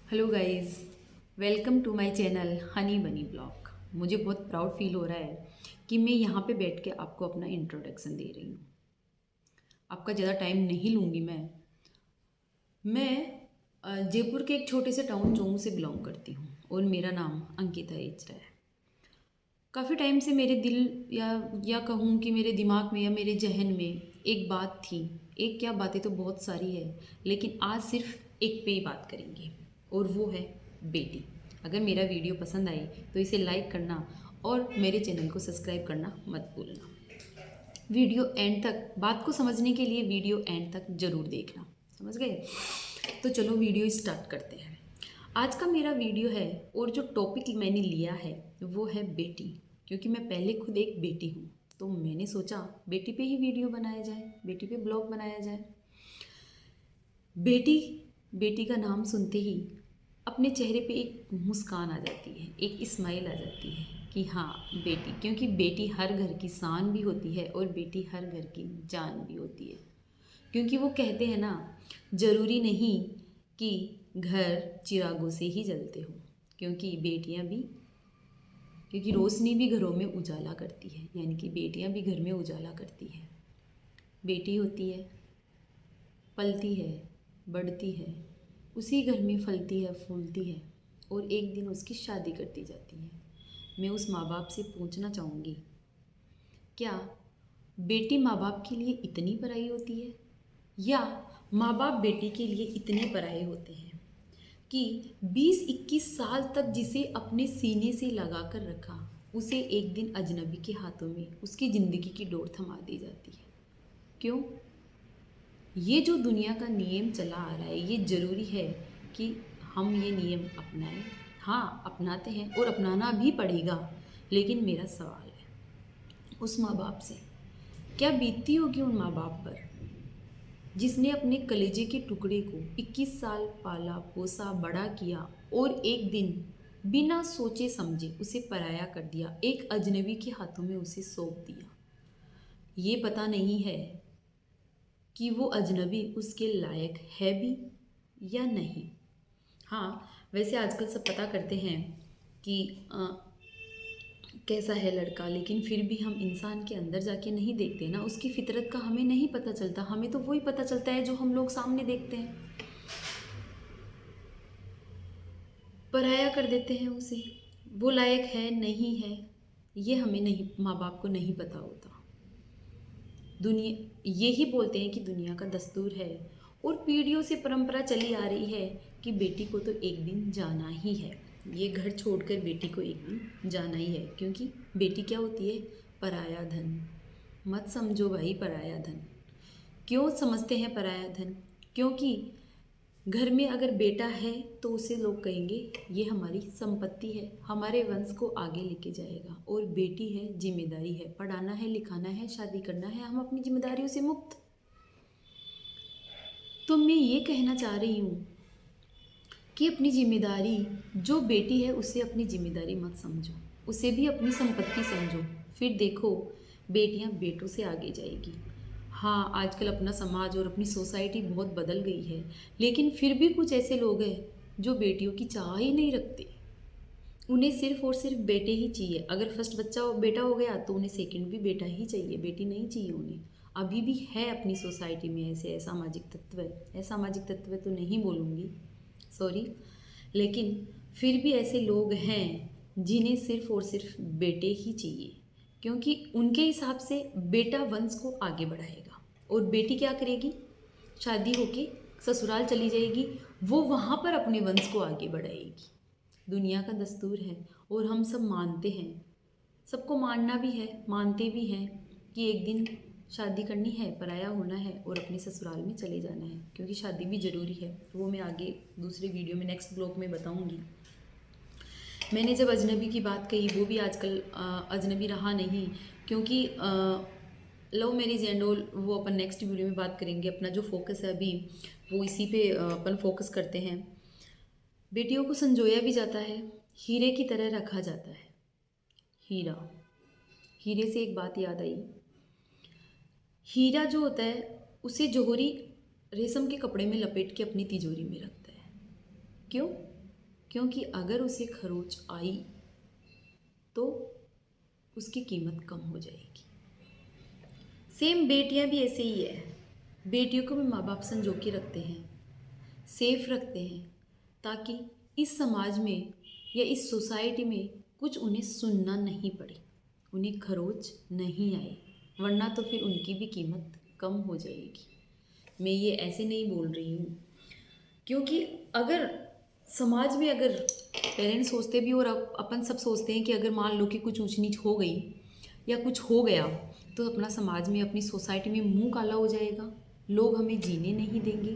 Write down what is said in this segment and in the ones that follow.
Hello guys, welcome to my channel Honey Bunny blog. मुझे बहुत proud feel हो रहा है कि मैं यहाँ पे बैठ के आपको अपना इंट्रोडक्शन दे रही हूँ। आपका ज़्यादा टाइम नहीं लूँगी मैं जयपुर के एक छोटे से टाउन जोंग से बिलोंग करती हूँ और मेरा नाम अंकिता एचरा है। काफ़ी टाइम से मेरे दिल या कहूँ कि मेरे दिमाग में या मेरे जहन में एक बात थी। एक क्या, बातें तो बहुत सारी है, लेकिन आज सिर्फ एक पे ही बात करेंगे और वो है बेटी। अगर मेरा वीडियो पसंद आए तो इसे लाइक करना और मेरे चैनल को सब्सक्राइब करना मत भूलना। वीडियो एंड तक, बात को समझने के लिए वीडियो एंड तक ज़रूर देखना। समझ गए? तो चलो वीडियो स्टार्ट करते हैं। आज का मेरा वीडियो है और जो टॉपिक मैंने लिया है वो है बेटी। क्योंकि मैं पहले खुद एक बेटी हूँ, तो मैंने सोचा बेटी पे ही वीडियो बनाया जाए, बेटी पे ब्लॉग बनाया जाए। बेटी, बेटी का नाम सुनते ही अपने चेहरे पे एक मुस्कान आ जाती है, एक स्माइल आ जाती है कि हाँ बेटी। क्योंकि बेटी हर घर की शान भी होती है और बेटी हर घर की जान भी होती है। क्योंकि वो कहते हैं ना, ज़रूरी नहीं कि घर चिरागों से ही जलते हो, क्योंकि बेटियां भी, क्योंकि रोशनी भी घरों में उजाला करती है, यानी कि बेटियां भी घर में उजाला करती है। बेटी होती है, पलती है, बढ़ती है, उसी घर में फलती है, फूलती है और एक दिन उसकी शादी कर दी जाती है। मैं उस माँ बाप से पूछना चाहूँगी, क्या बेटी माँ बाप के लिए इतनी पराई होती है, या माँ बाप बेटी के लिए इतने पराए होते हैं कि 20-21 साल तक जिसे अपने सीने से लगा कर रखा, उसे एक दिन अजनबी के हाथों में उसकी ज़िंदगी की डोर थमा दी जाती है। क्यों? ये जो दुनिया का नियम चला आ रहा है, ये ज़रूरी है कि हम ये नियम अपनाएं। हाँ, अपनाते हैं और अपनाना भी पड़ेगा। लेकिन मेरा सवाल है उस माँ बाप से, क्या बीतती होगी उन माँ बाप पर जिसने अपने कलेजे के टुकड़े को 21 साल पाला पोसा बड़ा किया और एक दिन बिना सोचे समझे उसे पराया कर दिया, एक अजनबी के हाथों में उसे सौंप दिया। ये पता नहीं है कि वो अजनबी उसके लायक है भी या नहीं। हाँ, वैसे आजकल सब पता करते हैं कि कैसा है लड़का, लेकिन फिर भी हम इंसान के अंदर जाके नहीं देखते ना, उसकी फितरत का हमें नहीं पता चलता। हमें तो वही पता चलता है जो हम लोग सामने देखते हैं, पराया कर देते हैं उसे। वो लायक है नहीं है, ये हमें नहीं, माँ बाप को नहीं पता होता। दुनिया यही बोलते हैं कि दुनिया का दस्तूर है और पीढ़ियों से परंपरा चली आ रही है कि बेटी को तो एक दिन जाना ही है, ये घर छोड़कर बेटी को एक दिन जाना ही है। क्योंकि बेटी क्या होती है? पराया धन। मत समझो भाई पराया धन। क्यों समझते हैं पराया धन? क्योंकि घर में अगर बेटा है तो उसे लोग कहेंगे ये हमारी संपत्ति है, हमारे वंश को आगे लेके जाएगा। और बेटी है, जिम्मेदारी है, पढ़ाना है, लिखाना है, शादी करना है, हम अपनी जिम्मेदारियों से मुक्त। तो मैं ये कहना चाह रही हूँ कि अपनी जिम्मेदारी, जो बेटी है उसे अपनी जिम्मेदारी मत समझो, उसे भी अपनी संपत्ति समझो। फिर देखो बेटियां बेटों से आगे जाएगी। हाँ, आजकल अपना समाज और अपनी सोसाइटी बहुत बदल गई है, लेकिन फिर भी कुछ ऐसे लोग हैं जो बेटियों की चाह ही नहीं रखते। उन्हें सिर्फ और सिर्फ बेटे ही चाहिए। अगर फर्स्ट बच्चा बेटा हो गया तो उन्हें सेकंड भी बेटा ही चाहिए, बेटी नहीं चाहिए उन्हें। अभी भी है अपनी सोसाइटी में ऐसे असामाजिक तत्व। असामाजिक तत्व तो नहीं बोलूँगी, सॉरी, लेकिन फिर भी ऐसे लोग हैं जिन्हें सिर्फ और सिर्फ बेटे ही चाहिए। क्योंकि उनके हिसाब से बेटा वंश को आगे बढ़ाएगा और बेटी क्या करेगी? शादी होके ससुराल चली जाएगी, वो वहाँ पर अपने वंश को आगे बढ़ाएगी। दुनिया का दस्तूर है और हम सब मानते हैं, सबको मानना भी है, मानते भी हैं कि एक दिन शादी करनी है, पराया होना है और अपने ससुराल में चले जाना है। क्योंकि शादी भी ज़रूरी है, वो मैं आगे दूसरे वीडियो में, नेक्स्ट ब्लॉग में बताऊंगी। मैंने जब अजनबी की बात कही, वो भी आजकल अजनबी रहा नहीं, क्योंकि लव मैरिज एंड ऑल वो अपन नेक्स्ट वीडियो में बात करेंगे। अपना जो फोकस है अभी वो इसी पे अपन फोकस करते हैं। बेटियों को संजोया भी जाता है, हीरे की तरह रखा जाता है। हीरा, हीरे से एक बात याद आई। हीरा जो होता है उसे जौहरी रेशम के कपड़े में लपेट के अपनी तिजोरी में रखता है। क्यों? क्योंकि अगर उसे खरोच आई तो उसकी कीमत कम हो जाएगी। सेम बेटियां भी ऐसे ही है। बेटियों को भी माँ बाप संजो के रखते हैं, सेफ रखते हैं, ताकि इस समाज में या इस सोसाइटी में कुछ उन्हें सुनना नहीं पड़े, उन्हें खरोच नहीं आए, वरना तो फिर उनकी भी कीमत कम हो जाएगी। मैं ये ऐसे नहीं बोल रही हूँ, क्योंकि अगर समाज में अगर पेरेंट्स सोचते भी और अपन सब सोचते हैं कि अगर मान लो कि कुछ ऊंच नीच हो गई या कुछ हो गया तो अपना समाज में, अपनी सोसाइटी में मुंह काला हो जाएगा, लोग हमें जीने नहीं देंगे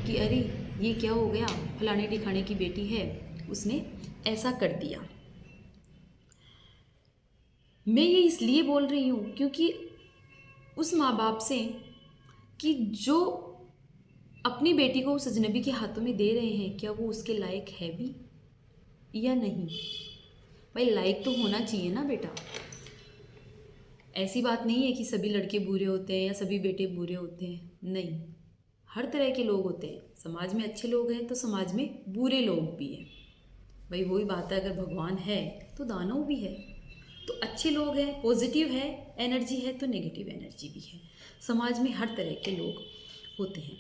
कि अरे ये क्या हो गया, फलाने ठिकाने की बेटी है, उसने ऐसा कर दिया। मैं ये इसलिए बोल रही हूँ क्योंकि उस माँ बाप से कि जो अपनी बेटी को उस अजनबी के हाथों में दे रहे हैं, क्या वो उसके लायक है भी या नहीं। भाई लायक तो होना चाहिए ना बेटा। ऐसी बात नहीं है कि सभी लड़के बुरे होते हैं या सभी बेटे बुरे होते हैं, नहीं, हर तरह के लोग होते हैं। समाज में अच्छे लोग हैं तो समाज में बुरे लोग भी हैं। भाई वही बात है, अगर भगवान है तो दानव भी है। तो अच्छे लोग हैं, पॉजिटिव है एनर्जी है, तो नेगेटिव एनर्जी भी है। समाज में हर तरह के लोग होते हैं।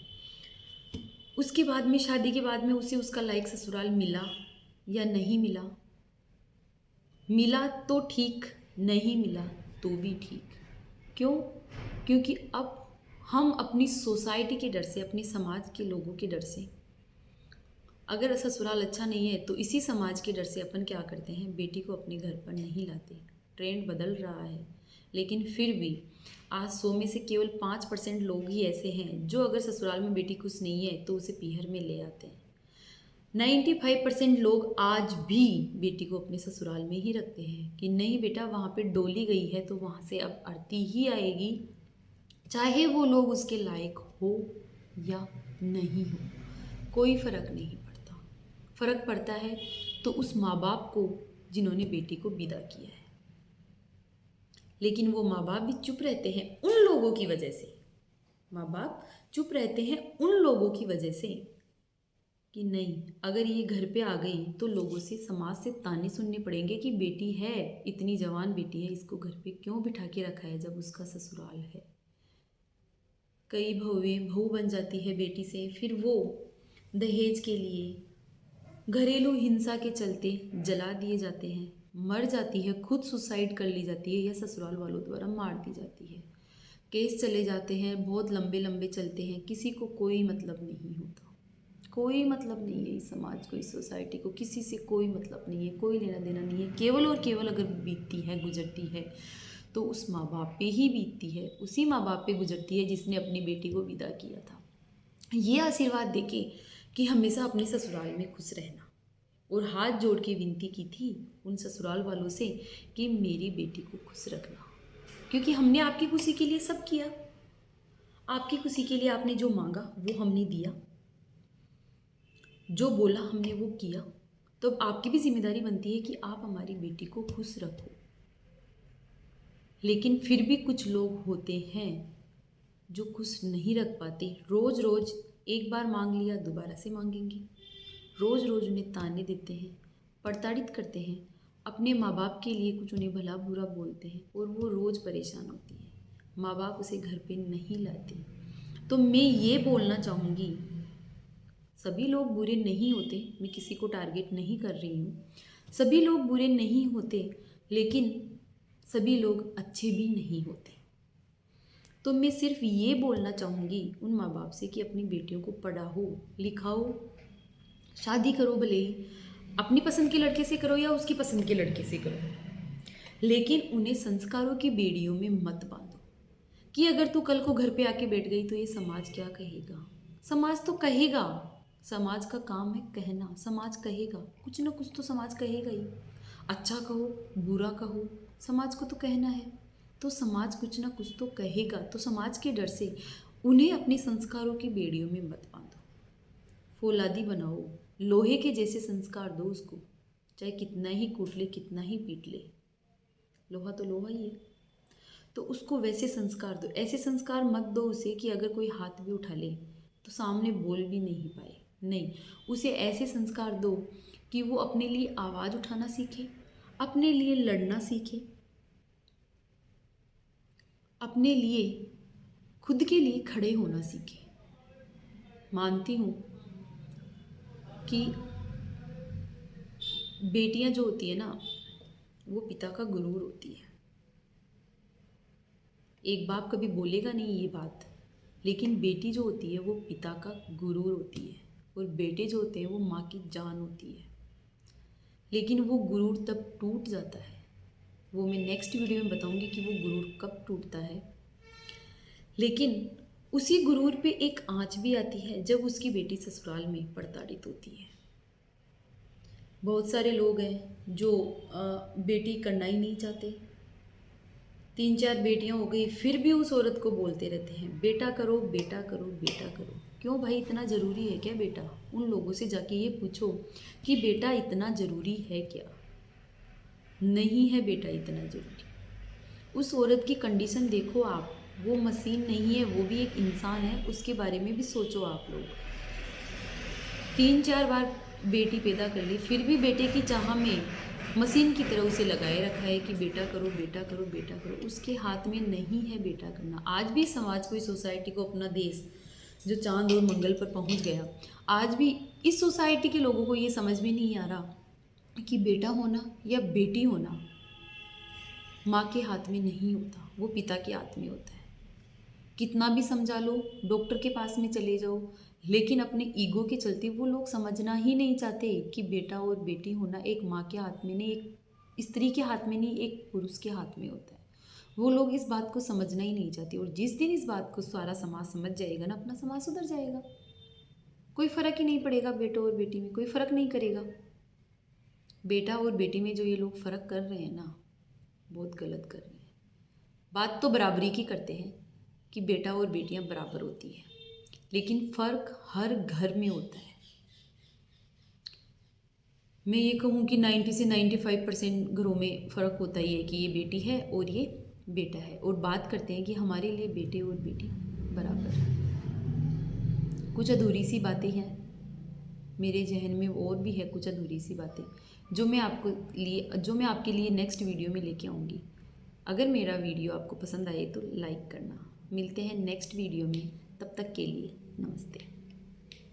उसके बाद में, शादी के बाद में उसे उसका लायक ससुराल मिला या नहीं मिला, मिला तो ठीक, नहीं मिला तो भी ठीक। क्यों? क्योंकि अब हम अपनी सोसाइटी के डर से, अपने समाज के लोगों के डर से, अगर ससुराल अच्छा नहीं है तो इसी समाज के डर से अपन क्या करते हैं, बेटी को अपने घर पर नहीं लाते। ट्रेंड बदल रहा है, लेकिन फिर भी आज 100 में से केवल 5% लोग ही ऐसे हैं जो अगर ससुराल में बेटी खुश नहीं है तो उसे पीहर में ले आते हैं। 95% लोग आज भी बेटी को अपने ससुराल में ही रखते हैं कि नहीं बेटा, वहाँ पे डोली गई है तो वहाँ से अब आरती ही आएगी, चाहे वो लोग उसके लायक हो या नहीं हो, कोई फ़र्क नहीं पड़ता। फ़र्क पड़ता है तो उस माँ बाप को जिन्होंने बेटी को विदा किया है। लेकिन वो माँ बाप भी चुप रहते हैं उन लोगों की वजह से, माँ बाप चुप रहते हैं उन लोगों की वजह से कि नहीं, अगर ये घर पे आ गई तो लोगों से, समाज से ताने सुनने पड़ेंगे कि बेटी है, इतनी जवान बेटी है, इसको घर पे क्यों बिठा के रखा है जब उसका ससुराल है। कई बहू बन जाती है बेटी से, फिर वो दहेज के लिए, घरेलू हिंसा के चलते जला दिए जाते हैं, मर जाती है, खुद सुसाइड कर ली जाती है या ससुराल वालों द्वारा मार दी जाती है। केस चले जाते हैं, बहुत लंबे लंबे चलते हैं, किसी को कोई मतलब नहीं होता, कोई मतलब नहीं है इस समाज को, इस सोसाइटी को, किसी से कोई मतलब नहीं है, कोई लेना देना नहीं है। केवल और केवल अगर बीतती है, गुजरती है तो उस माँ बाप पे ही बीतती है, उसी माँ बाप पे गुजरती है जिसने अपनी बेटी को विदा किया था, ये आशीर्वाद देके कि हमेशा अपने ससुराल में खुश रहना, और हाथ जोड़ के विनती की थी उन ससुराल वालों से कि मेरी बेटी को खुश रखना, क्योंकि हमने आपकी खुशी के लिए सब किया, आपकी खुशी के लिए आपने जो मांगा वो हमने दिया, जो बोला हमने वो किया। तो अब आपकी भी जिम्मेदारी बनती है कि आप हमारी बेटी को खुश रखो। लेकिन फिर भी कुछ लोग होते हैं जो खुश नहीं रख पाते। रोज़ रोज़ एक बार मांग लिया, दोबारा से मांगेंगे, रोज़ रोज़ उन्हें ताने देते हैं, प्रताड़ित करते हैं, अपने माँ बाप के लिए कुछ उन्हें भला बुरा बोलते हैं, और वो रोज़ परेशान होती है, माँ बाप उसे घर पे नहीं लाते। तो मैं ये बोलना चाहूँगी, सभी लोग बुरे नहीं होते, मैं किसी को टारगेट नहीं कर रही हूँ, सभी लोग बुरे नहीं होते, लेकिन सभी लोग अच्छे भी नहीं होते। तो मैं सिर्फ ये बोलना चाहूँगी उन माँ बाप से कि अपनी बेटियों को पढ़ाओ, लिखाओ, शादी करो, भले ही अपनी पसंद के लड़के से करो या उसकी पसंद के लड़के से करो, लेकिन उन्हें संस्कारों की बेड़ियों में मत बांधो कि अगर तू कल को घर पे आके बैठ गई तो ये समाज क्या कहेगा। समाज तो कहेगा, समाज का काम है कहना, समाज कहेगा, कुछ ना कुछ तो समाज कहेगा ही, अच्छा कहो बुरा कहो, समाज को तो कहना है, तो समाज कुछ ना कुछ तो कहेगा। तो समाज के डर से उन्हें अपने संस्कारों की बेड़ियों में मत बांधो, फौलादी बनाओ, लोहे के जैसे संस्कार दो उसको, चाहे कितना ही कूट ले, कितना ही पीट ले, लोहा तो लोहा ही है, तो उसको वैसे संस्कार दो। ऐसे संस्कार मत दो उसे कि अगर कोई हाथ भी उठा ले तो सामने बोल भी नहीं पाए, नहीं, उसे ऐसे संस्कार दो कि वो अपने लिए आवाज़ उठाना सीखे, अपने लिए लड़ना सीखे, अपने लिए खुद के लिए खड़े होना सीखे। मानती हूँ कि बेटियां जो होती है ना, वो पिता का गुरूर होती है। एक बाप कभी बोलेगा नहीं ये बात, लेकिन बेटी जो होती है वो पिता का गुरूर होती है, और बेटे जो होते हैं वो माँ की जान होती है। लेकिन वो गुरूर तब टूट जाता है, वो मैं नेक्स्ट वीडियो में बताऊंगी कि वो गुरूर कब टूटता है। लेकिन उसी गुरूर पे एक आँच भी आती है जब उसकी बेटी ससुराल में प्रताड़ित होती है। बहुत सारे लोग हैं जो बेटी करना ही नहीं चाहते, 3-4 बेटियां हो गई फिर भी उस औरत को बोलते रहते हैं बेटा करो, बेटा करो, बेटा करो। क्यों भाई, इतना ज़रूरी है क्या बेटा? उन लोगों से जाके ये पूछो कि बेटा इतना ज़रूरी है क्या? नहीं है बेटा इतना ज़रूरी। उस औरत की कंडीशन देखो आप, वो मशीन नहीं है, वो भी एक इंसान है, उसके बारे में भी सोचो आप लोग। 3-4 बार बेटी पैदा कर ली, फिर भी बेटे की चाह में मशीन की तरह उसे लगाए रखा है कि बेटा करो, बेटा करो, बेटा करो। उसके हाथ में नहीं है बेटा करना। आज भी समाज को, इस सोसाइटी को, अपना देश जो चांद और मंगल पर पहुंच गया, आज भी इस सोसाइटी के लोगों को ये समझ में नहीं आ रहा कि बेटा होना या बेटी होना माँ के हाथ में नहीं होता, वो पिता के हाथ में होता है। कितना भी समझा लो, डॉक्टर के पास में चले जाओ, लेकिन अपने ईगो के चलते वो लोग समझना ही नहीं चाहते कि बेटा और बेटी होना एक माँ के हाथ में नहीं, एक स्त्री के हाथ में नहीं, एक पुरुष के हाथ में होता है। वो लोग इस बात को समझना ही नहीं चाहते, और जिस दिन इस बात को सारा समाज समझ जाएगा ना, अपना समाज सुधर जाएगा। कोई फ़र्क ही नहीं पड़ेगा, बेटा और बेटी में कोई फ़र्क नहीं करेगा। बेटा और बेटी में जो ये लोग फ़र्क कर रहे हैं ना, बहुत गलत कर रहे हैं। बात तो बराबरी की करते हैं कि बेटा और बेटियां बराबर होती हैं, लेकिन फ़र्क हर घर में होता है। मैं ये कहूँ कि 90 से 95% घरों में फ़र्क होता ही है कि ये बेटी है और ये बेटा है, और बात करते हैं कि हमारे लिए बेटे और बेटी बराबर है। कुछ अधूरी सी बातें हैं मेरे जहन में, और भी है कुछ अधूरी सी बातें जो मैं आपके लिए नेक्स्ट वीडियो में लेके आऊँगी। अगर मेरा वीडियो आपको पसंद आए तो लाइक करना। मिलते हैं नेक्स्ट वीडियो में, तब तक के लिए नमस्ते।